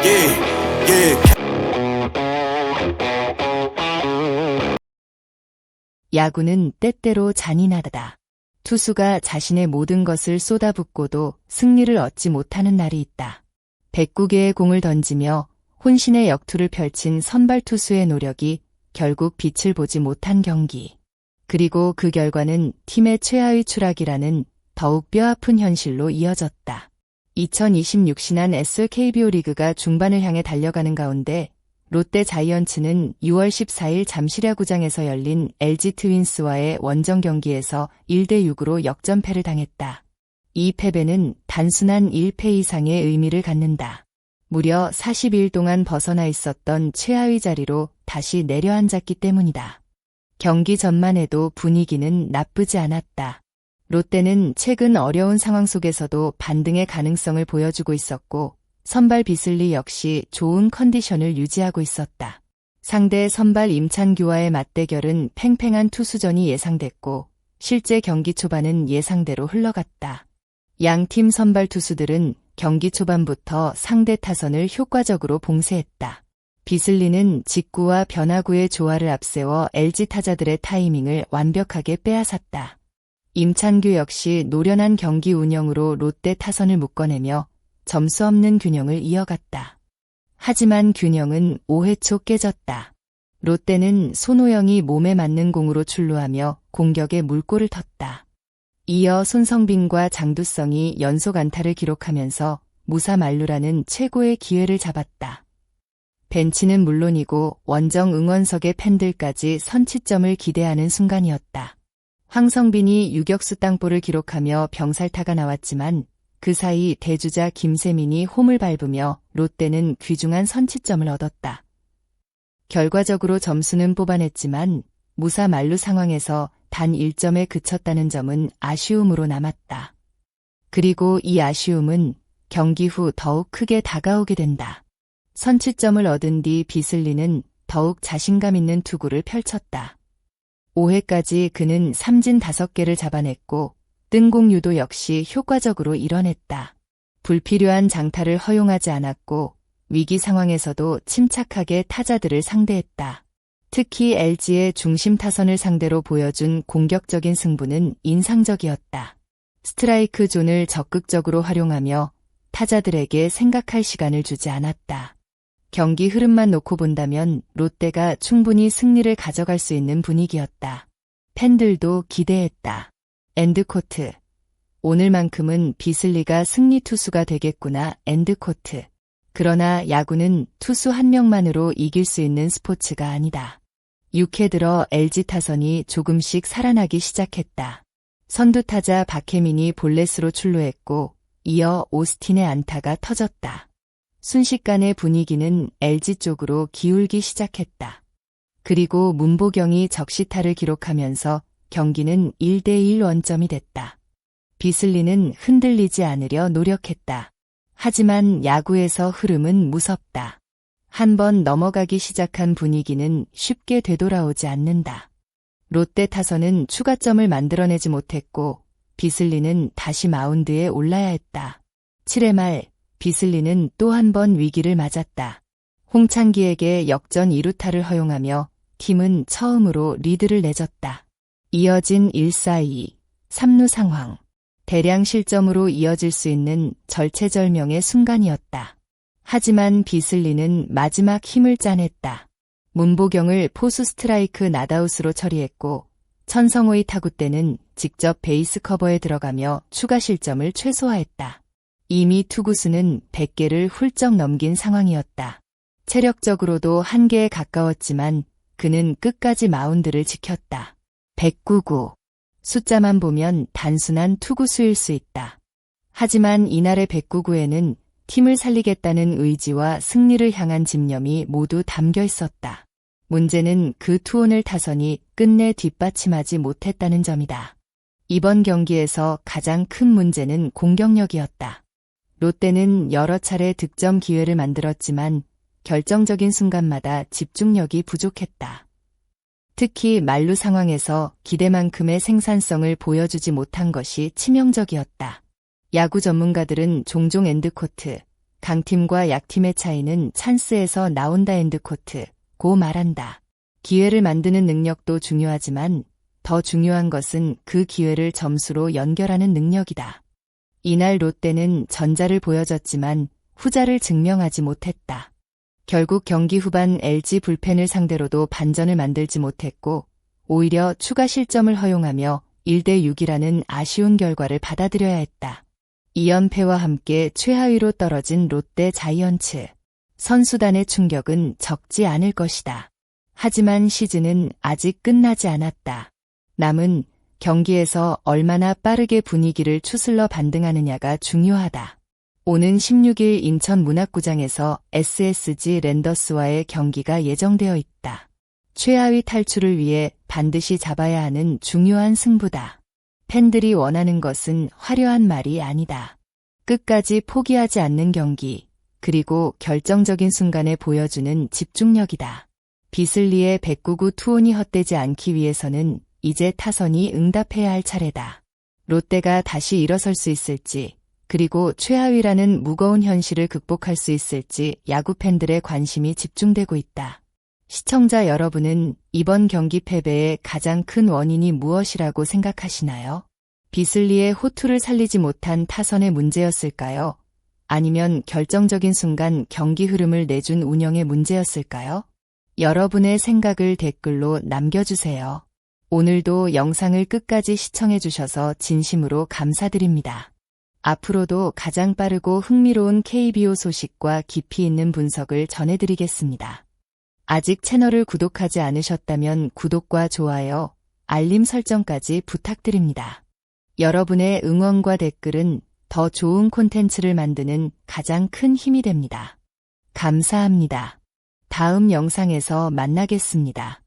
Yeah, yeah. 야구는 때때로 잔인하다. 투수가 자신의 모든 것을 쏟아붓고도 승리를 얻지 못하는 날이 있다. 109개의 공을 던지며 혼신의 역투를 펼친 선발 투수의 노력이 결국 빛을 보지 못한 경기. 그리고 그 결과는 팀의 최하위 추락이라는 더욱 뼈아픈 현실로 이어졌다. 2026 신한 SKBO 리그가 중반을 향해 달려가는 가운데 롯데 자이언츠는 6월 14일 잠실야구장에서 열린 LG 트윈스와의 원정 경기에서 1대6으로 역전패를 당했다. 이 패배는 단순한 1패 이상의 의미를 갖는다. 무려 42일 동안 벗어나 있었던 최하위 자리로 다시 내려앉았기 때문이다. 경기 전만 해도 분위기는 나쁘지 않았다. 롯데는 최근 어려운 상황 속에서도 반등의 가능성을 보여주고 있었고 선발 비슬리 역시 좋은 컨디션을 유지하고 있었다. 상대 선발 임찬규와의 맞대결은 팽팽한 투수전이 예상됐고 실제 경기 초반은 예상대로 흘러갔다. 양팀 선발 투수들은 경기 초반부터 상대 타선을 효과적으로 봉쇄했다. 비슬리는 직구와 변화구의 조화를 앞세워 LG 타자들의 타이밍을 완벽하게 빼앗았다. 임찬규 역시 노련한 경기 운영으로 롯데 타선을 묶어내며 점수 없는 균형을 이어갔다. 하지만 균형은 5회 초 깨졌다. 롯데는 손호영이 몸에 맞는 공으로 출루하며 공격에 물꼬를 텄다. 이어 손성빈과 장두성이 연속 안타를 기록하면서 무사 만루라는 최고의 기회를 잡았다. 벤치는 물론이고 원정 응원석의 팬들까지 선취점을 기대하는 순간이었다. 황성빈이 유격수 땅볼을 기록하며 병살타가 나왔지만 그 사이 대주자 김세민이 홈을 밟으며 롯데는 귀중한 선취점을 얻었다. 결과적으로 점수는 뽑아냈지만 무사 만루 상황에서 단 1점에 그쳤다는 점은 아쉬움으로 남았다. 그리고 이 아쉬움은 경기 후 더욱 크게 다가오게 된다. 선취점을 얻은 뒤 비슬리는 더욱 자신감 있는 투구를 펼쳤다. 5회까지 그는 삼진 5개를 잡아냈고 뜬공 유도 역시 효과적으로 이뤄냈다. 불필요한 장타를 허용하지 않았고 위기 상황에서도 침착하게 타자들을 상대했다. 특히 LG의 중심 타선을 상대로 보여준 공격적인 승부는 인상적이었다. 스트라이크 존을 적극적으로 활용하며 타자들에게 생각할 시간을 주지 않았다. 경기 흐름만 놓고 본다면 롯데가 충분히 승리를 가져갈 수 있는 분위기였다. 팬들도 기대했다. 엔드코트. 오늘만큼은 비슬리가 승리 투수가 되겠구나. 엔드코트. 그러나 야구는 투수 한 명만으로 이길 수 있는 스포츠가 아니다. 6회 들어 LG 타선이 조금씩 살아나기 시작했다. 선두타자 박혜민이 볼넷으로 출루했고 이어 오스틴의 안타가 터졌다. 순식간에 분위기는 LG 쪽으로 기울기 시작했다. 그리고 문보경이 적시타를 기록하면서 경기는 1대1 원점이 됐다. 비슬리는 흔들리지 않으려 노력했다. 하지만 야구에서 흐름은 무섭다. 한번 넘어가기 시작한 분위기는 쉽게 되돌아오지 않는다. 롯데 타선은 추가점을 만들어내지 못했고 비슬리는 다시 마운드에 올라야 했다. 7회 말 비슬리는 또 한 번 위기를 맞았다. 홍창기에게 역전 2루타를 허용하며 팀은 처음으로 리드를 내줬다. 이어진 1-4-2, 3루 상황. 대량 실점으로 이어질 수 있는 절체절명의 순간이었다. 하지만 비슬리는 마지막 힘을 짜냈다. 문보경을 포수 스트라이크 낫아웃으로 처리했고 천성호의 타구 때는 직접 베이스 커버에 들어가며 추가 실점을 최소화했다. 이미 투구수는 100개를 훌쩍 넘긴 상황이었다. 체력적으로도 한계에 가까웠지만 그는 끝까지 마운드를 지켰다. 109구. 숫자만 보면 단순한 투구수일 수 있다. 하지만 이날의 109구에는 팀을 살리겠다는 의지와 승리를 향한 집념이 모두 담겨 있었다. 문제는 그 투혼을 타선이 끝내 뒷받침하지 못했다는 점이다. 이번 경기에서 가장 큰 문제는 공격력이었다. 롯데는 여러 차례 득점 기회를 만들었지만 결정적인 순간마다 집중력이 부족했다. 특히 만루 상황에서 기대만큼의 생산성을 보여주지 못한 것이 치명적이었다. 야구 전문가들은 종종 엔드코트, 강팀과 약팀의 차이는 찬스에서 나온다 엔드코트고 말한다. 기회를 만드는 능력도 중요하지만 더 중요한 것은 그 기회를 점수로 연결하는 능력이다. 이날 롯데는 전자를 보여줬지만 후자를 증명하지 못했다. 결국 경기 후반 LG 불펜을 상대로도 반전을 만들지 못했고 오히려 추가 실점을 허용하며 1대6이라는 아쉬운 결과를 받아들여야 했다. 2연패와 함께 최하위로 떨어진 롯데 자이언츠. 선수단의 충격은 적지 않을 것이다. 하지만 시즌은 아직 끝나지 않았다. 남은 경기에서 얼마나 빠르게 분위기를 추슬러 반등하느냐가 중요하다. 오는 16일 인천 문학구장에서 SSG 랜더스와의 경기가 예정되어 있다. 최하위 탈출을 위해 반드시 잡아야 하는 중요한 승부다. 팬들이 원하는 것은 화려한 말이 아니다. 끝까지 포기하지 않는 경기, 그리고 결정적인 순간에 보여주는 집중력이다. 비슬리의 109구 투혼이 헛되지 않기 위해서는 이제 타선이 응답해야 할 차례다. 롯데가 다시 일어설 수 있을지, 그리고 최하위라는 무거운 현실을 극복할 수 있을지 야구 팬들의 관심이 집중되고 있다. 시청자 여러분은 이번 경기 패배의 가장 큰 원인이 무엇이라고 생각하시나요? 비슬리의 호투를 살리지 못한 타선의 문제였을까요? 아니면 결정적인 순간 경기 흐름을 내준 운영의 문제였을까요? 여러분의 생각을 댓글로 남겨주세요. 오늘도 영상을 끝까지 시청해주셔서 진심으로 감사드립니다. 앞으로도 가장 빠르고 흥미로운 KBO 소식과 깊이 있는 분석을 전해드리겠습니다. 아직 채널을 구독하지 않으셨다면 구독과 좋아요, 알림 설정까지 부탁드립니다. 여러분의 응원과 댓글은 더 좋은 콘텐츠를 만드는 가장 큰 힘이 됩니다. 감사합니다. 다음 영상에서 만나겠습니다.